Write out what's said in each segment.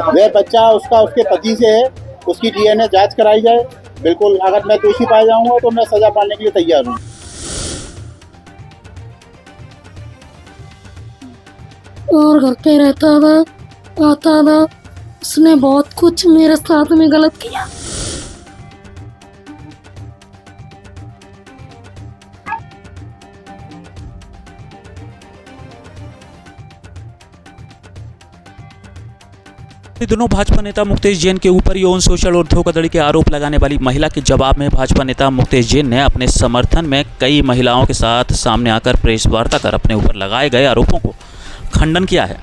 वह बच्चा उसका उसके पति से है, उसकी डीएनए जांच कराई जाए। बिल्कुल, अगर मैं दोषी पाया जाऊंगा तो मैं सजा पाने के लिए तैयार हूँ। और घर पे रहता था, आता था, उसने बहुत कुछ मेरे साथ में गलत किया। दोनों भाजपा नेता मुकेश जैन के ऊपर यौन शोषण और धोखाधड़ी के आरोप लगाने वाली महिला के जवाब में भाजपा नेता मुकेश जैन ने अपने समर्थन में कई महिलाओं के साथ सामने आकर प्रेस वार्ता कर अपने ऊपर लगाए गए आरोपों को खंडन किया है।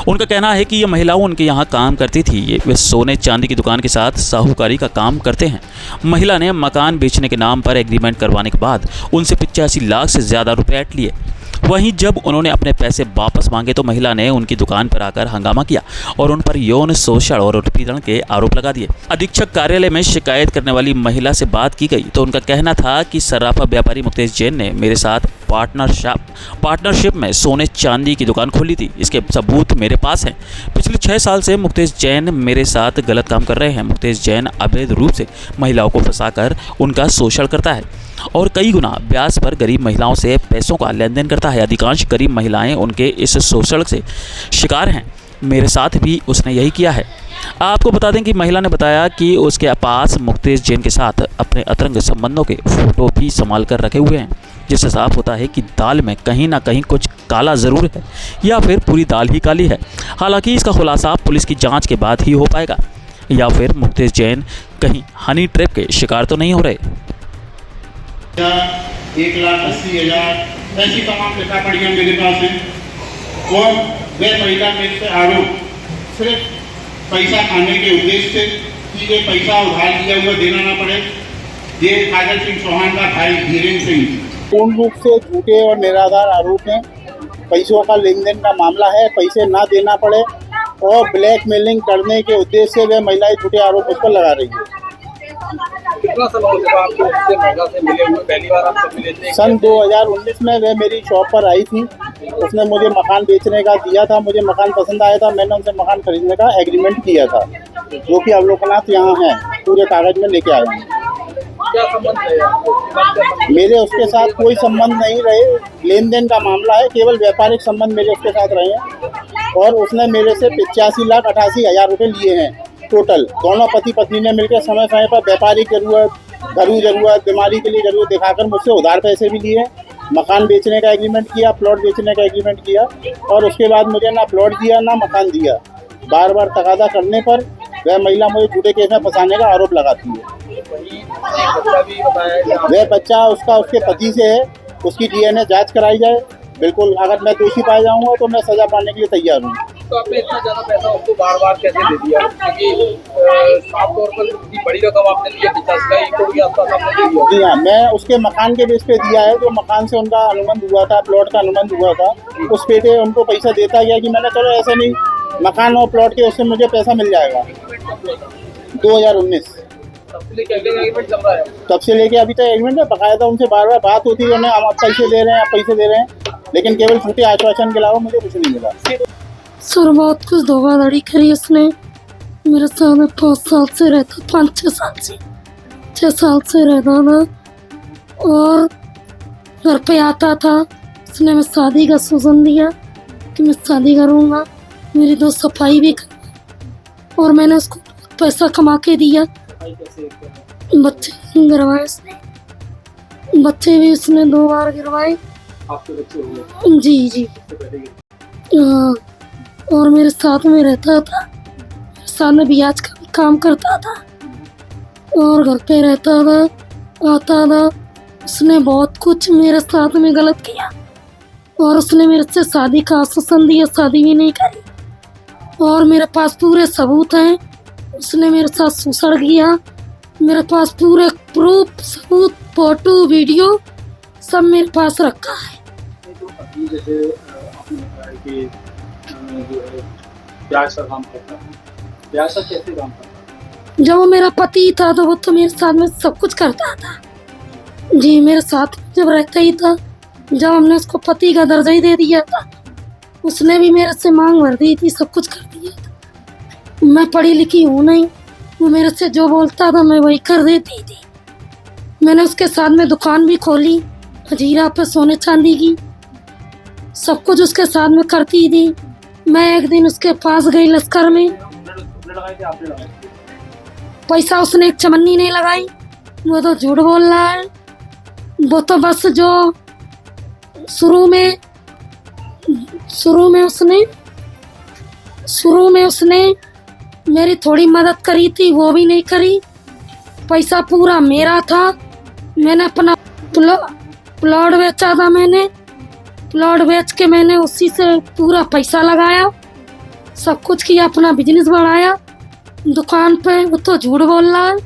उनका कहना है कि ये महिलाओं उनके यहाँ काम करती थी, वे सोने चांदी की दुकान के साथ साहूकारी का काम करते हैं। महिला ने मकान बेचने के नाम पर एग्रीमेंट करवाने के बाद उनसे 85 लाख से ज़्यादा रुपए ऐंठ लिए। वहीं जब उन्होंने अपने पैसे वापस मांगे तो महिला ने उनकी दुकान पर आकर हंगामा किया और उन पर यौन शोषण और उत्पीड़न के आरोप लगा दिए। अधीक्षक कार्यालय में शिकायत करने वाली महिला से बात की गई तो उनका कहना था कि सर्राफा व्यापारी मुकेश जैन ने मेरे साथ पार्टनरशिप में सोने चांदी की दुकान खोली थी। इसके सबूत मेरे पास हैं। पिछले 6 साल से मुकेश जैन मेरे साथ गलत काम कर रहे हैं। मुकेश जैन अवैध रूप से महिलाओं को फंसाकर उनका शोषण करता है और कई गुना ब्याज पर गरीब महिलाओं से पैसों का लेन देन करता है। अधिकांश गरीब महिलाएं उनके इस शोषण से शिकार हैं। मेरे साथ भी उसने यही किया है। आपको बता दें कि महिला ने बताया कि उसके पास मुकेश जैन के साथ अपने अतरंग संबंधों के फोटो भी संभाल कर रखे हुए हैं, जिससे साफ होता है कि दाल में कहीं ना कहीं कुछ काला ज़रूर है या फिर पूरी दाल ही काली है। हालांकि इसका खुलासा पुलिस की जांच के बाद ही हो पाएगा। या फिर मुकेश जैन कहीं हनी ट्रैप के शिकार तो नहीं हो रहे। 1,80,000 ऐसी तमाम रिकॉर्डियां मेरे पास हैं और वह महिला मेरे से आरोप सिर्फ पैसा खाने के उद्देश्य से कि ये पैसा उधार लिया हुआ देना ना पड़े। ये काजल सिंह चौहान का भाई धीरेन्द्र सिंह पूर्ण रूप से झूठे और निराधार आरोप हैं। पैसों का लेन देन का मामला है, पैसे ना देना पड़े और ब्लैकमेलिंग करने के उद्देश्य से वह महिलाएं झूठे आरोप उस पर लगा रही है। कितना समय हो चुका आपको उससे महिला से मिले हुए? पहली बार आपसे मिले थे? सन 2019 में वह मेरी शॉप पर आई थी। उसने मुझे मकान बेचने का दिया था, मुझे मकान पसंद आया था, मैंने उनसे मकान खरीदने का एग्रीमेंट किया था, जो कि अवलोकनाथ यहाँ हैं, पूरे कागज में लेके आए हैं। क्या संबंध है? मेरे उसके साथ कोई संबंध नहीं रहे, लेन देन का मामला है, केवल व्यापारिक संबंध मेरे उसके साथ रहे हैं और उसने मेरे से 85,88,000 रुपये लिए हैं टोटल। दोनों पति पत्नी ने मिलकर समय समय पर व्यापारिक जरूरत, घरेलू जरूरत, बीमारी के लिए जरूरत दिखाकर मुझसे उधार पैसे भी लिए। मकान बेचने का एग्रीमेंट किया, प्लॉट बेचने का एग्रीमेंट किया और उसके बाद मुझे ना प्लॉट दिया ना मकान दिया। बार बार तकादा करने पर वह महिला मुझे झूठे केस में फंसाने का आरोप लगाती है। वह बच्चा उसका उसके पति से है, उसकी डीएनए जांच कराई जाए। बिल्कुल, अगर मैं दोषी पाया जाऊंगा तो मैं सजा पाने के लिए तैयार हूँ। तो आपने इतना ज़्यादा पैसा उसको बार-बार कैसे दे दिया? क्योंकि साफ तौर पर इतनी बड़ी रकम आपने ली है, 50 करोड़ के आसपास आपने दे दिया। जी हाँ, मैं उसके मकान के बेस पे दिया है, जो मकान से उनका अनुबंध हुआ था, प्लॉट का अनुबंध हुआ था, उस पे उनको पैसा देता गया कि मैंने चलो ऐसे नहीं, मकान और प्लॉट के उससे मुझे पैसा मिल जाएगा। 2019 तब से लेके अभी तक एग्रीमेंट है, बकायदा उनसे बार बार बात होती है, उन्हें आप पैसे दे रहे हैं, आप पैसे दे रहे हैं, लेकिन केवल झूठे आश्वासन के अलावा मुझे कुछ नहीं मिला। सर बहुत कुछ धोखाधड़ी करी उसने मेरे साथ में। 5 साल से रहता, 5-6 साल से 6 साल से रहता था और घर पे आता था। उसने मैं शादी का सूचन दिया कि मैं शादी करूँगा, मेरी 2 सफाई भी कर और मैंने उसको पैसा कमा के दिया। बच्चे गिरवाए उसने, बच्चे भी उसने 2 बार गिरवाए। आपके बच्चे हुए? जी और मेरे साथ में रहता था, साथ में ब्याज का काम करता था और घर पे रहता था, आता था। उसने बहुत कुछ मेरे साथ में गलत किया और उसने मेरे से शादी का आश्वासन दिया, शादी भी नहीं करी और मेरे पास पूरे सबूत हैं। उसने मेरे साथ शोषण किया, मेरे पास पूरे प्रूफ, सबूत, फोटो, वीडियो सब मेरे पास रखा है। जैसे आपने बताया कि जो है ब्याज का काम करता है, ब्याज का कैसे काम करता है? जब वो मेरा पति था तो वो तो मेरे साथ में सब कुछ करता था। जी, मेरे साथ जब रहता ही था, जब हमने उसको पति का दर्जा ही दे दिया था, उसने भी मेरे से मांग भर दी थी, सब कुछ कर दिया था। मैं पढ़ी लिखी हूँ नहीं, वो मेरे से जो बोलता था मैं वही कर देती थी। मैंने उसके साथ में दुकान भी खोली हजीरा पे सोने चांदी की, सब कुछ उसके साथ में करती थी। मैं एक दिन उसके पास गई लश्कर में, उसने लगाई थी आपने लगाई थी? पैसा उसने एक चमन्नी नहीं लगाई, वो तो झूठ बोल रहा है। वो तो बस जो शुरू में उसने मेरी थोड़ी मदद करी थी, वो भी नहीं करी। पैसा पूरा मेरा था। मैंने अपना प्लॉट बेचा था, मैंने प्लॉट बेच के मैंने उसी से पूरा पैसा लगाया, सब कुछ किया, अपना बिजनेस बढ़ाया। दुकान पे वो तो झूठ बोल रहा है।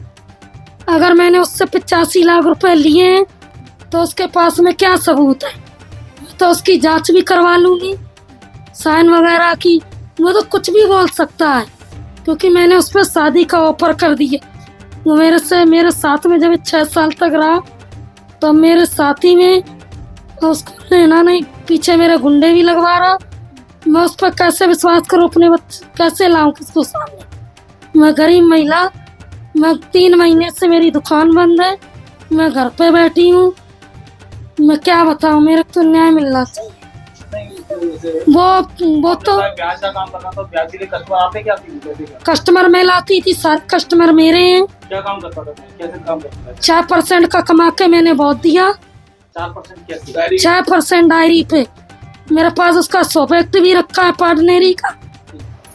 अगर मैंने उससे 85 लाख रुपए लिए हैं तो उसके पास में क्या सबूत है? तो उसकी जांच भी करवा लूँगी, साइन वगैरह की। वो तो कुछ भी बोल सकता है, क्योंकि मैंने उस पर शादी का ऑफर कर दिया। वो मेरे साथ में जब 6 साल तक रहा तो मेरे साथी में उसको लेना नहीं, पीछे मेरे गुंडे भी लगवा रहा। मैं उस पर कैसे विश्वास करूं? अपने बच्चे कैसे लाऊं किसको सामने? मैं गरीब महिला, मैं 3 महीने से मेरी दुकान बंद है, मैं घर पे बैठी हूँ। मैं क्या बताऊं, मेरे को तो न्याय मिलना चाहिए। वो तो ब्याज का काम करना था, ब्याज के लिए कस्टमर आपने क्या की? कैसे क्या? कस्टमर मैं लाती थी, सारे कस्टमर मेरे हैं। क्या काम करता था? कैसे काम करता था? 4% का कमा के मैंने बहुत दिया। 4% कैसे? 6% डायरी पे मेरे पास उसका सोपेक्ट भी रखा है पार्टनरी का।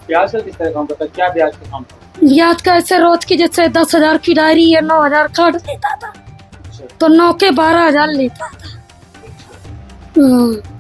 ब्याज का किस तरह काम करता है? क्या ब्याज का काम करता ब्याज का ऐसे रोज की जैसे 10,000 की डायरी या 9,000 काट लेता था, है? तो 9 के 12,000 लेता था। हाँ।